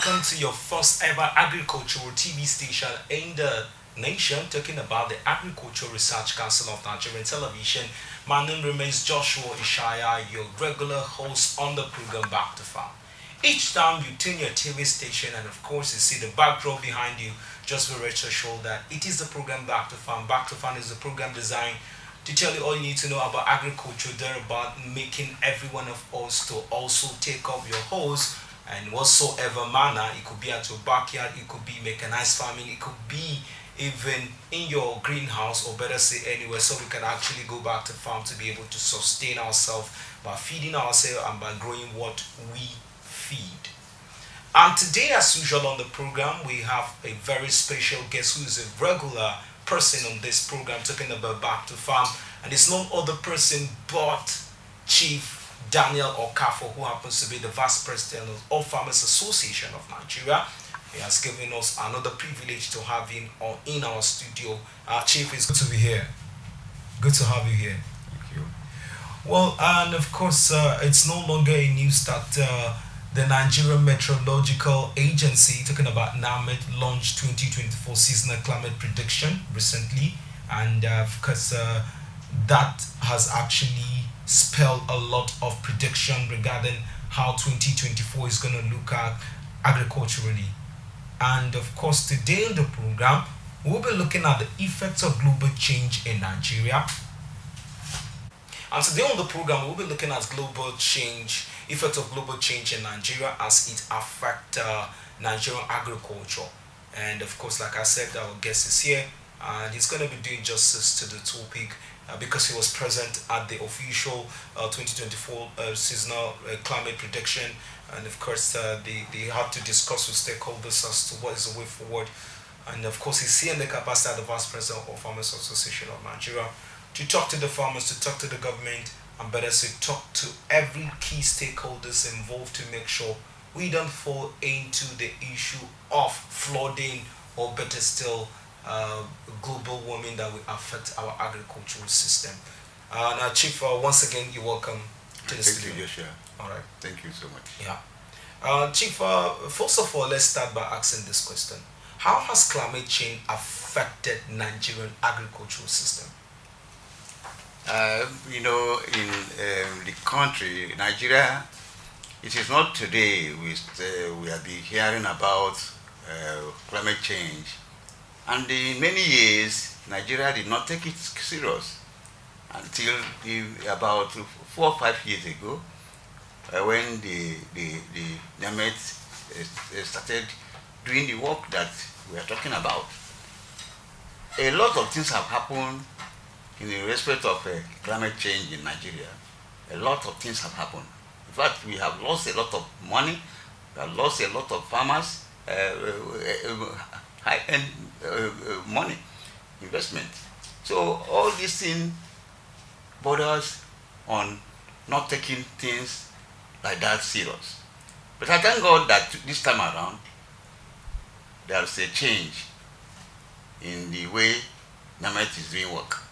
welcome to your first ever agricultural TV station in the nation, talking about the Agricultural Research Council of Nigerian Television. My name remains Joshua Ishaya, your regular host on the program Back to Farm. Each time you tune your TV station and of course you see the backdrop behind you, just be rest assured that it is the program Back to Farm. Back to Farm is a program designed to tell you all you need to know about agriculture, thereby making every one of us to also take up your hose and whatsoever manner. It could be at your backyard, it could be mechanized farming, it could be even in your greenhouse, or better say anywhere, so we can actually go back to farm to be able to sustain ourselves by feeding ourselves and by growing what we feed. And today, as usual on the program, we have a very special guest who is a regular person on this program talking about Back to Farm, and it's no other person but Chief Daniel Okafo, who happens to be the Vice President of All Farmers Association of Nigeria. He has given us another privilege to have him in our studio. Chief, it's good to be here. Good to have you here. Thank you. Well, and of course, it's no longer a news that the Nigerian Meteorological Agency, talking about NAMED, launched 2024 seasonal climate prediction recently, and of course, that has actually spelled a lot of prediction regarding how 2024 is going to look at agriculturally. And of course, today in the program, we'll be looking at the effects of global change in Nigeria. And today on the program, we'll be looking at global change, effect of global change in Nigeria as it affects Nigerian agriculture. And of course, like I said, our guest is here, and he's going to be doing justice to the topic because he was present at the official 2024 seasonal climate prediction. And of course, they had to discuss with stakeholders as to what is the way forward. And of course, he's here in the capacity of the Vice President of Farmers Association of Nigeria to talk to the farmers, to talk to the government, and better say, talk to every key stakeholders involved to make sure we don't fall into the issue of flooding, or better still, global warming that will affect our agricultural system. Now, Chief, once again, you're welcome to the studio. Thank you, Joshua. All right. Thank you so much. Yeah. Chief, first of all, let's start by asking this question. How has climate change affected Nigerian agricultural system? In the country, Nigeria, it is not today we have been hearing about climate change. And in many years, Nigeria did not take it serious until about 4 or 5 years ago, when the NAMED started doing the work that we are talking about. A lot of things have happened in the respect of climate change in Nigeria. A lot of things have happened. In fact, we have lost a lot of money, we have lost a lot of farmers, high-end money, investment. So all these things borders on not taking things like that serious. But I thank God that this time around, there's a change in the way NAMED is doing work.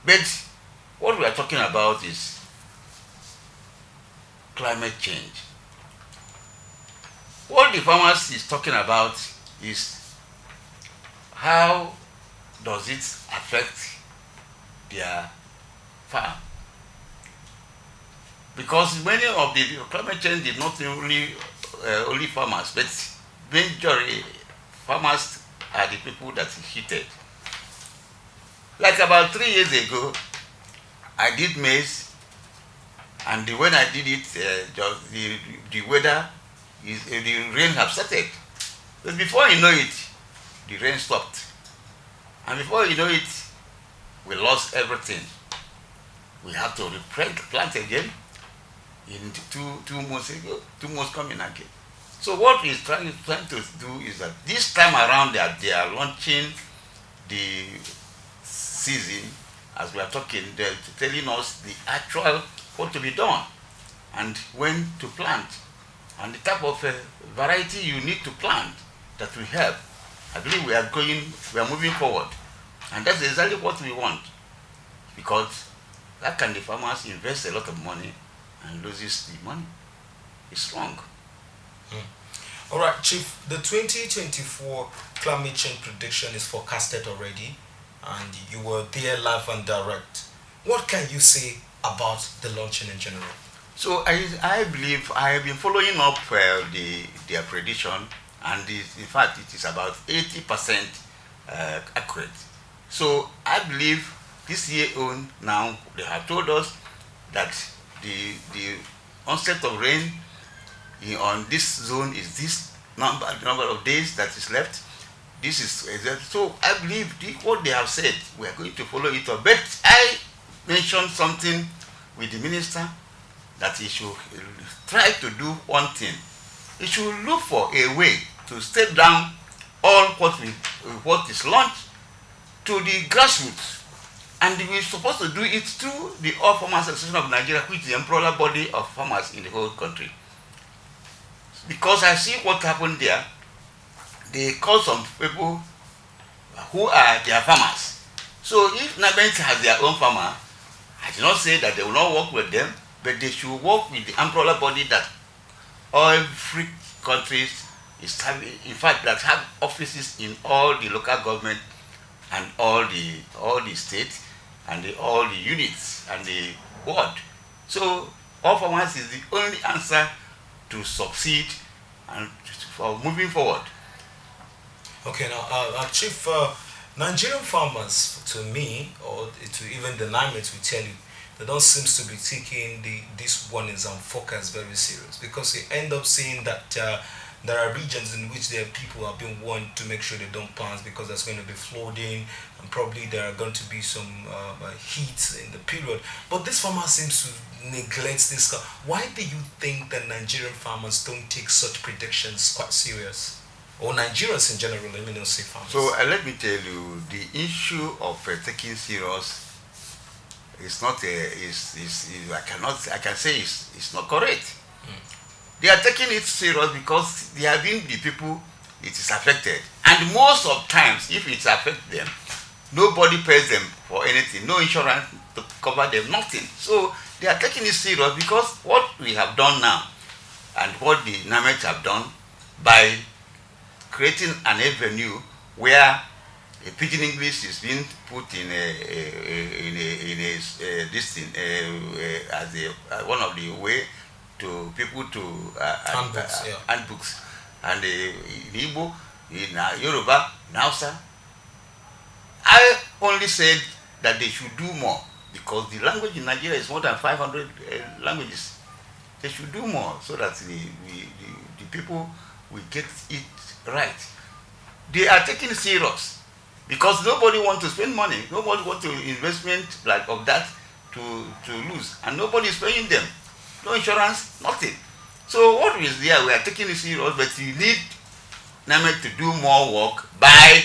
But what we are talking about is climate change. What the farmers is talking about is how does it affect their farm. Because many of the climate change is not only farmers, but majority farmers are the people that is heated. Like about 3 years ago, I did maize, and when I did it, the weather the rain have started. But before you know it, the rain stopped, and before you know it, we lost everything. We have to plant again in two months ago, 2 months coming again. So what he's trying to do is that this time around they are launching the season, as we are talking, they're telling us the actual what to be done and when to plant and the type of variety you need to plant that will help. I believe we are moving forward, and that's exactly what we want, because that can the farmers invest a lot of money and loses the money. It's wrong. All right, Chief. The 2024 climate change prediction is forecasted already, and you were there live and direct. What can you say about the launching in general? So I believe I have been following up their prediction, and in fact it is about 80% accurate. So I believe this year on now they have told us that the onset of rain on this zone is this number of days that is left. This is so I believe what they have said we are going to follow it up. But I mentioned something with the minister that he should try to do one thing. He should look for a way to step down all what is launched to the grassroots. And we're supposed to do it through the All Farmers Association of Nigeria, which is the umbrella body of farmers in the whole country. Because I see what happened there. They call some people who are their farmers. So if NABENT has their own farmer, I do not say that they will not work with them, but they should work with the umbrella body that every countries is having, in fact, that have offices in all the local government and all the states and all the units and the ward. So all farmers is the only answer to succeed and for moving forward. Okay, now, Chief, Nigerian farmers, to me, or to even the NIMET, will tell you, they don't seem to be taking this warnings and focus very serious, because they end up saying that there are regions in which their people are being warned to make sure they don't plant because there's going to be flooding and probably there are going to be some heat in the period. But this farmer seems to neglect this. Why do you think that Nigerian farmers don't take such predictions quite serious? Or Nigerians in general, let me not say farmers. So let me tell you, the issue of taking serious is not I can say it's not correct. They are taking it serious because they have been the people it is affected, and most of times if it affects them, nobody pays them for anything, no insurance to cover them, nothing. So they are taking it serious because what we have done now and what the NAMET have done by creating an avenue where a pidgin English is being put in this thing as one of the way to people to handbooks, and in Igbo, in Yoruba, in Hausa. I only said that they should do more because the language in Nigeria is more than 500 languages. They should do more so that the people will get it right. They are taking it serious because nobody wants to spend money. Nobody wants to investment like of that to lose, and nobody is paying them. No insurance, nothing. So what is there? We are taking it serious, but you need NAMET to do more work by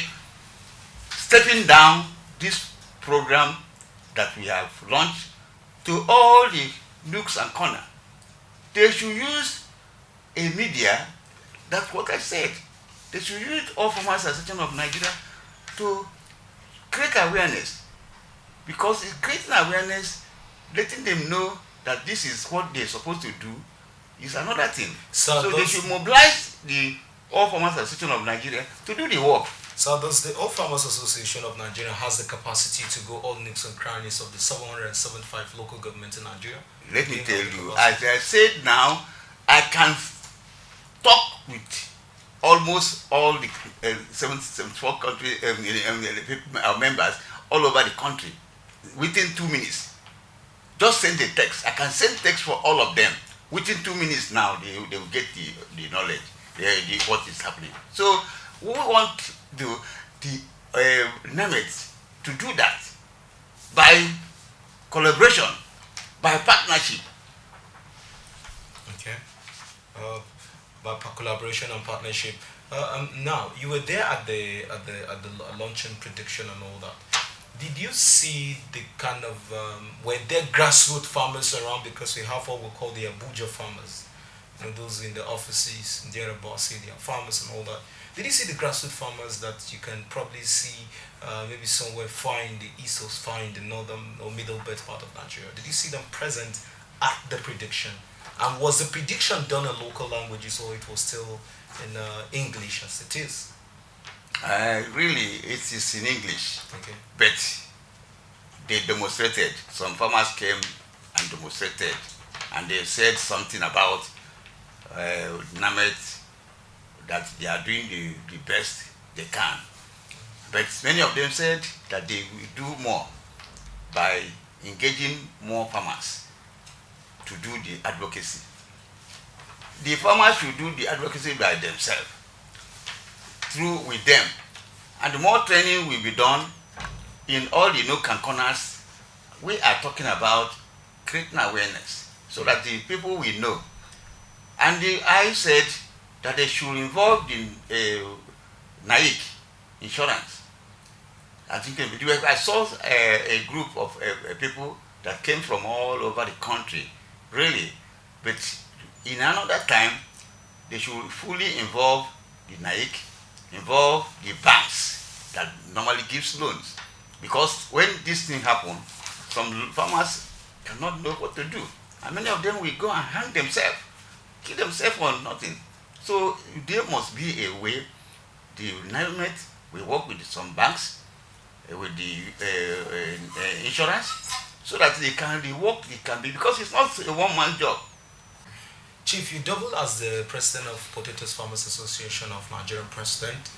stepping down this program that we have launched to all the nooks and corners. They should use a media. That's what I said. They should use All Farmers Association of Nigeria to create awareness, because it's creating awareness, letting them know that this is what they're supposed to do is another thing. So they should mobilize the All Farmers Association of Nigeria to do the work. So does the All Farmers Association of Nigeria has the capacity to go all nooks and crannies of the 775 local governments in Nigeria? Let me tell you, as I said now, I can talk with almost all the 74 country members all over the country within 2 minutes. Just send a text. I can send text for all of them. Within 2 minutes now, they will get the knowledge, what is happening. So we want the NAMET to do that by collaboration, by partnership. Okay. By collaboration and partnership. Now you were there at the launching prediction and all that. Did you see the kind of were there grassroots farmers around, because we have what we call the Abuja farmers, those in the offices in the boss area, farmers and all that. Did you see the grassroots farmers that you can probably see maybe somewhere far in the east or far in the northern or middle belt part of Nigeria? Did you see them present at the prediction? And was the prediction done in local languages, or it was still in English as it is? Really, it is in English, Okay. but they demonstrated. Some farmers came and demonstrated, and they said something about NAMET, that they are doing the best they can. But many of them said that they will do more by engaging more farmers to do the advocacy. The farmers should do the advocacy by themselves, through with them. And more training will be done in all the nook and corners. We are talking about creating awareness so that the people will know. And I said that they should involve the NAIC insurance. I think I saw a group of people that came from all over the country, really. But in another time, they should fully involve the NAIC, involve the banks that normally gives loans. Because when this thing happens, some farmers cannot know what to do. And many of them will go and hang themselves, kill themselves for nothing. So there must be a way. The NAIC will work with some banks, with the insurance, so that they can, the work it can be, because it's not a one-man job. Chief, you doubled as the president of Potatoes Farmers Association of Nigerian President,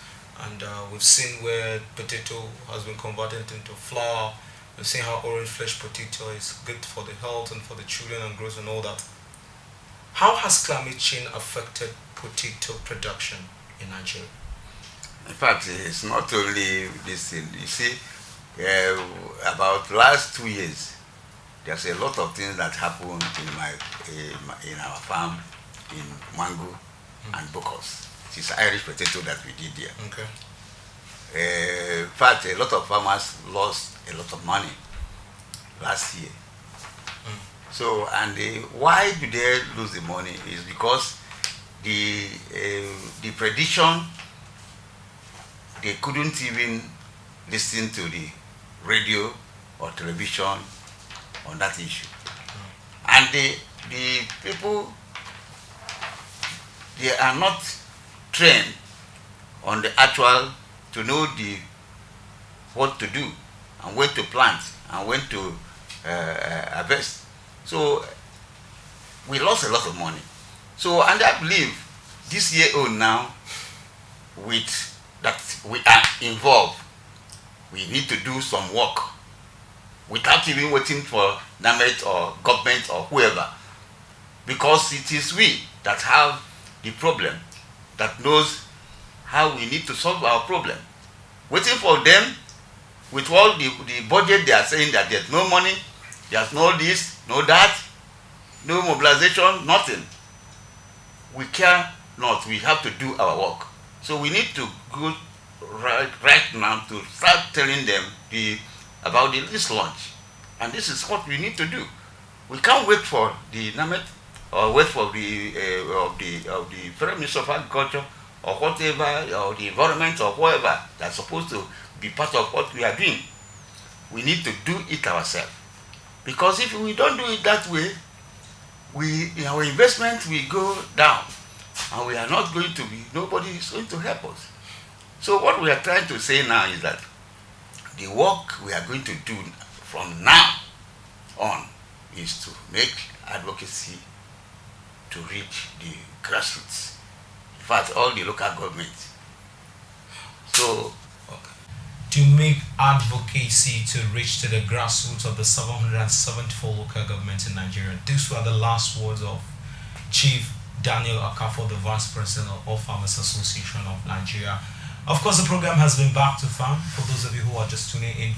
and we've seen where potato has been converted into flour. We've seen how orange flesh potato is good for the health and for the children and growth and all that. How has climate change affected potato production in Nigeria? In fact, it's not only this thing. You see, about last 2 years, there's a lot of things that happened in our farm in Mango and Bokos. It's Irish potato that we did there. Okay. In fact, a lot of farmers lost a lot of money last year. So, and why do they lose the money is because the prediction, they couldn't even listen to the radio or television on that issue. And the people, they are not trained on the actual to know what to do and when to plant and when to harvest. So we lost a lot of money. So, and I believe this year on now, with that we are involved, we need to do some work without even waiting for NAMET or government or whoever, because it is we that have the problem, that knows how we need to solve our problem. Waiting for them with all the budget, they are saying that there's no money, there's no this, no that, no mobilization, nothing. We care not, we have to do our work. So we need to go right now to start telling them about this launch. And this is what we need to do. We can't wait for the NAMET or wait for the Federal Minister of Agriculture or whatever, or the environment or whoever that's supposed to be part of what we are doing. We need to do it ourselves. Because if we don't do it that way, our investment will go down. And we are not going to be, nobody is going to help us. So what we are trying to say now is that the work we are going to do from now on is to make advocacy to reach the grassroots. In fact, all the local governments. So, to make advocacy to reach to the grassroots of the 774 local governments in Nigeria. These were the last words of Chief Daniel Okafor, the Vice President of All Farmers Association of Nigeria. Of course, the program has been back to farm for those of you who are just tuning in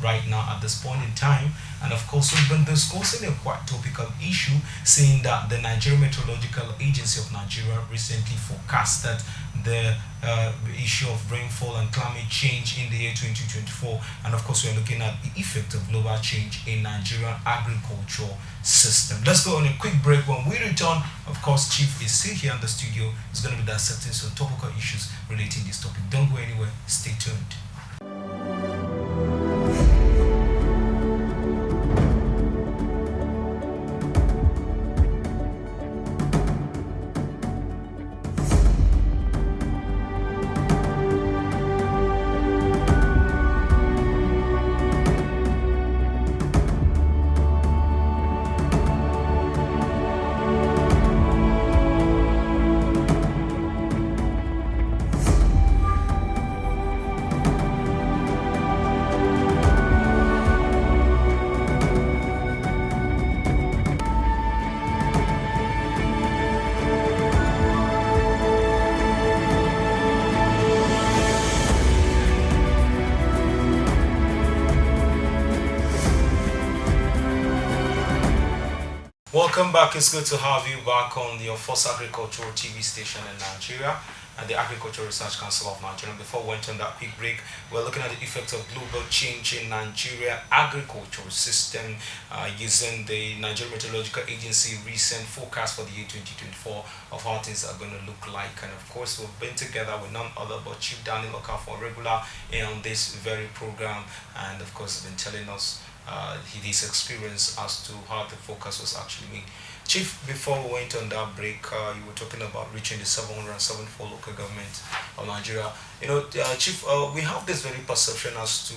right now at this point in time. And of course, we've been discussing a quite topical issue, saying that the Nigerian Meteorological Agency of Nigeria recently forecasted the issue of rainfall and climate change in the year 2024. And of course, we're looking at the effect of global change in Nigerian agricultural system. Let's go on a quick break. When we return, of course, Chief is still here in the studio. He's going to be dissecting some topical issues relating to this topic. Don't go anywhere. Stay tuned. Welcome back. It's good to have you back on your first agricultural TV station in Nigeria and the Agricultural Research Council of Nigeria. Before we went on that quick break, we're looking at the effect of global change in Nigeria agricultural system using the Nigerian Meteorological Agency recent forecast for the year 2024 of how things are going to look like. And of course, we've been together with none other but Chief Daniel Okafor, regular on this very program, and of course, been telling us his experience as to how the focus was actually made. Chief, before we went on that break, you were talking about reaching the 774 local government of Nigeria. Chief, we have this very perception as to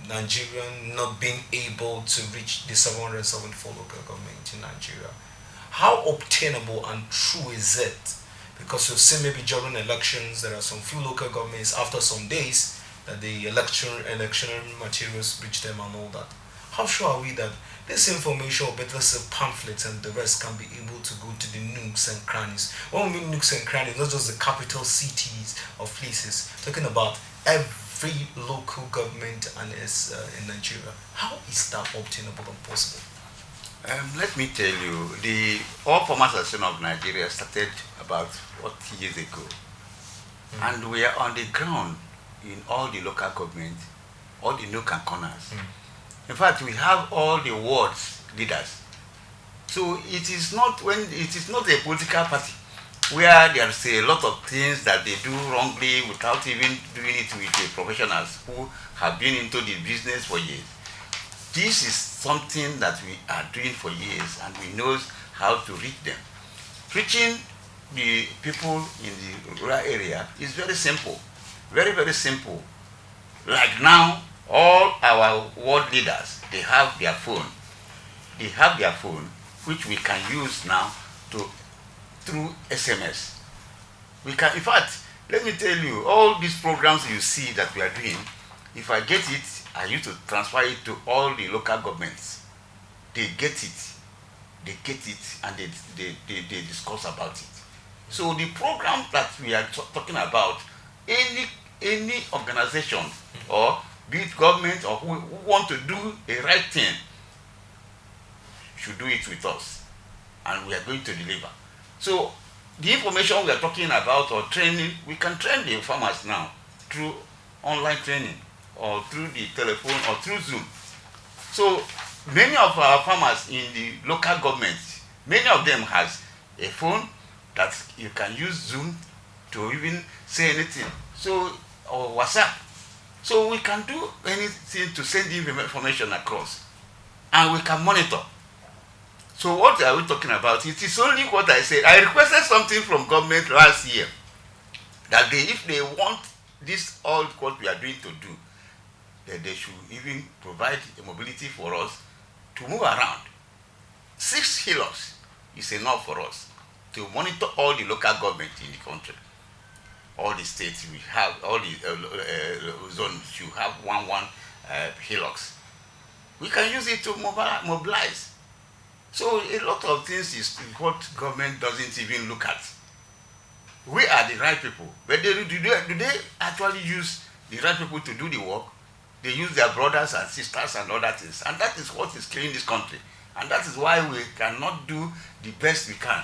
Nigerian not being able to reach the 774 local government in Nigeria. How obtainable and true is it? Because we've seen maybe during elections, there are some few local governments after some days that the electionary materials reach them and all that. How sure are we that this information, or better say pamphlets and the rest, can be able to go to the nooks and crannies? When we mean nooks and crannies, not just the capital cities or places, talking about every local government and is in Nigeria. How is that obtainable and possible? Let me tell you, the All Farmers Association of Nigeria started about 40 years ago. And we are on the ground in all the local government, all the nook and corners. In fact, we have all the wards leaders. So it is not a political party where there's a lot of things that they do wrongly without even doing it with the professionals who have been into the business for years. This is something that we are doing for years, and we know how to reach them. Reaching the people in the rural area is very simple. Very, very simple. Like now, all our ward leaders, they have their phone. They have their phone, which we can use now through SMS. We can, in fact, let me tell you, all these programs you see that we are doing, if I get it, I used to transfer it to all the local governments. They get it, and they discuss about it. So the program that we are talking about, any organization or be it government or who want to do a right thing should do it with us, and we are going to deliver. So the information we are talking about or training, we can train the farmers now through online training or through the telephone or through Zoom. So many of our farmers in the local government, many of them has a phone that you can use Zoom to even say anything. So, or WhatsApp. So we can do anything to send information across, and we can monitor. So what are we talking about? It is only what I said. I requested something from government last year that if they want this all what we are doing to do, that they should even provide a mobility for us to move around. 6 hillocks is enough for us to monitor all the local government in the country. All the states we have, all the zones should have one hillocks. We can use it to mobilize. So a lot of things is what government doesn't even look at. We are the right people, but do they actually use the right people to do the work? They use their brothers and sisters and other things, and that is what is killing this country. And that is why we cannot do the best we can.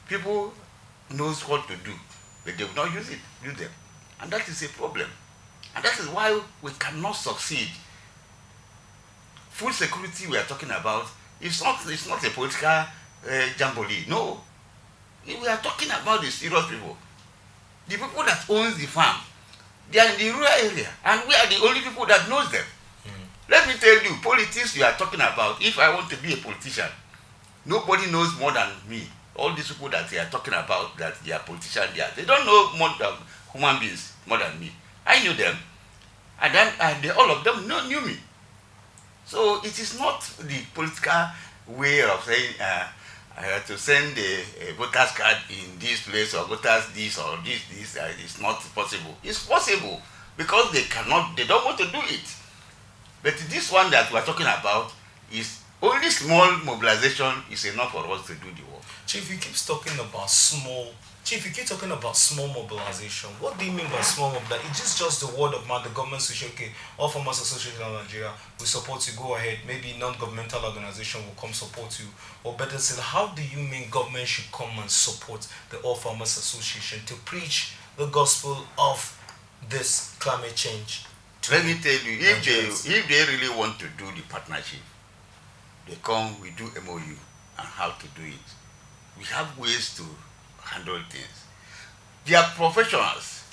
People knows what to do, but they will not use them. And that is a problem. And that is why we cannot succeed. Food security we are talking about, it's not a political jamboree. No. We are talking about the serious people. The people that owns the farm. They are in the rural area, and we are the only people that knows them. Let me tell you, politics you are talking about, if I want to be a politician, nobody knows more than me. All these people that they are talking about, that they are politicians, they don't know more than human beings, more than me. I knew them, and then all of them knew me. So it is not the political way of saying, I have to send a voter's card in this place or voters this or this. It's not possible. It's possible because they don't want to do it. But this one that we're talking about is only small mobilization is enough for us to do the work. Chief, you keep talking about small Chief, you keep talking about small mobilization. What do you mean by small mobilization? Is this just the word of mouth? The government will say, okay, all farmers association in Nigeria, we support you, go ahead. Maybe non-governmental organization will come support you. Or better still, how do you mean government should come and support the All Farmers Association to preach the gospel of this climate change? Let me tell you, if they really want to do the partnership, they come, we do MOU and how to do it. We have ways to handle things. There are professionals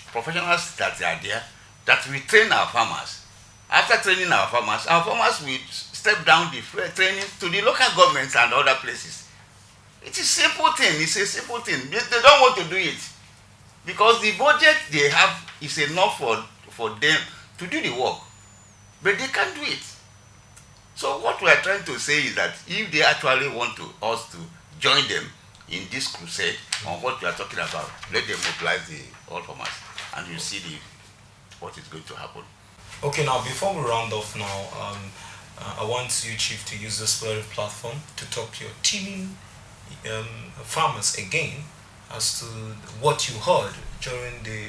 that are there that we train our farmers. After training our farmers will step down the training to the local governments and other places. It's a simple thing. It's a simple thing. They don't want to do it because the budget they have is enough for them to do the work, but they can't do it. So what we are trying to say is that if they actually want us to join them in this crusade on what we are talking about, let them mobilize the all farmers, and you see what is going to happen. Okay, now before we round off now, I want you, Chief, to use this platform to talk to your teaming farmers again as to what you heard during the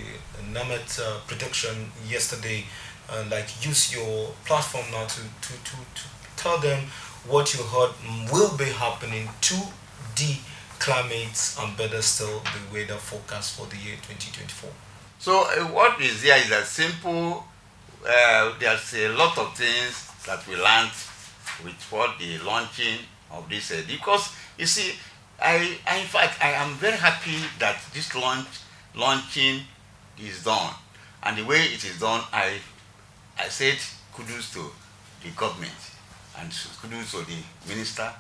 NAMET prediction yesterday. Use your platform now to tell them what you heard will be happening to the climate and better still the weather forecast for the year 2024. So what is there is that simple. There's a lot of things that we learned with what the launching of this because you see, in fact I am very happy that this launching is done, and the way it is done, I said kudos to the government and kudos to the minister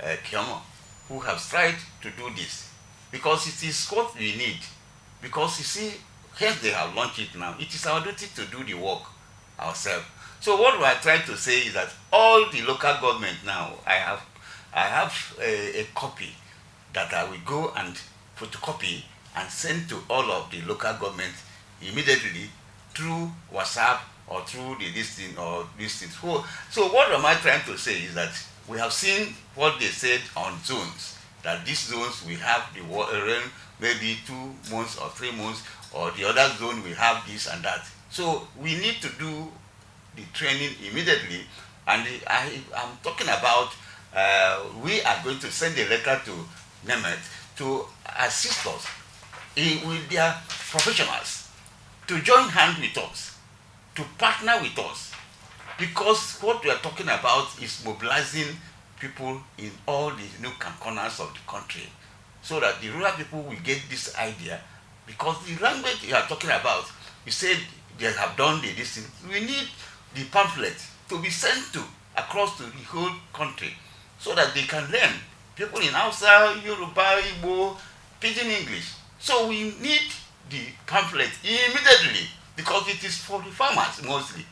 Kiyomo, who have tried to do this, because it is what we need. Because you see, hence they have launched it now. It is our duty to do the work ourselves. So what we are trying to say is that all the local government now, I have a copy that I will go and photocopy and send to all of the local government immediately through WhatsApp or through this thing. So what am I trying to say is that we have seen what they said on zones, that these zones we have the rain maybe 2 months or 3 months, or the other zone we have this and that. So we need to do the training immediately, and I'm talking about we are going to send a letter to NAMET to assist us with their professionals to join hands with us, to partner with us, because what we are talking about is mobilizing people in all the nook and corners of the country, so that the rural people will get this idea. Because the language you are talking about, you said they have done this thing. We need the pamphlet to be sent to across to the whole country, so that they can learn. People in Hausa, Yoruba, Igbo, Pidgin English. So we need the pamphlet immediately, because it is for the farmers mostly.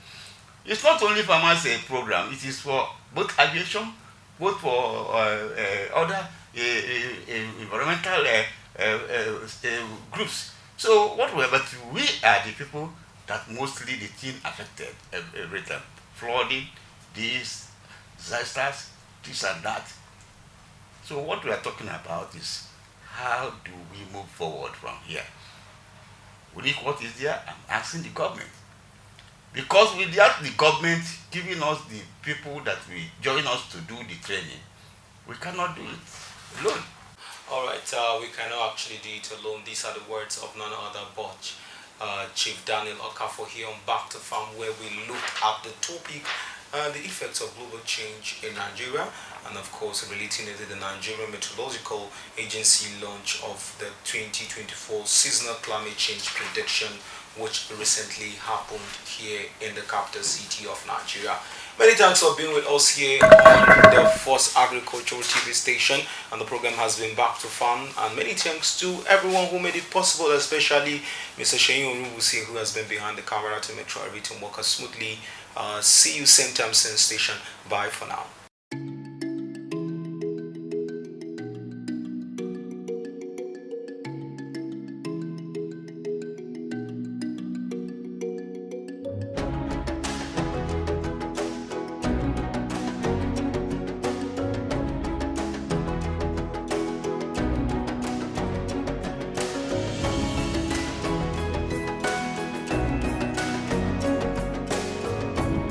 It's not only farmers program, it is for both aviation, both for other environmental groups. So but we are the people that mostly the thing affected every time. Flooding, these disasters, this and that. So what we are talking about is, how do we move forward from here? We need what is there. I'm asking the government. Because without the government giving us the people that will join us to do the training, we cannot do it alone. All right, we cannot actually do it alone. These are the words of none other but Chief Daniel Okafor here on Back to Farm, where we look at the topic, the effects of global change in Nigeria, and of course relating it to the Nigerian Meteorological Agency launch of the 2024 seasonal climate change prediction, which recently happened here in the capital city of Nigeria. Many thanks for being with us here on the First Agricultural TV station, and the program has been Back to Farm. And many thanks to everyone who made it possible, especially Mr. Sheyin Onubusi, who has been behind the camera to make sure everything works smoothly. See you same time, same station. Bye for now.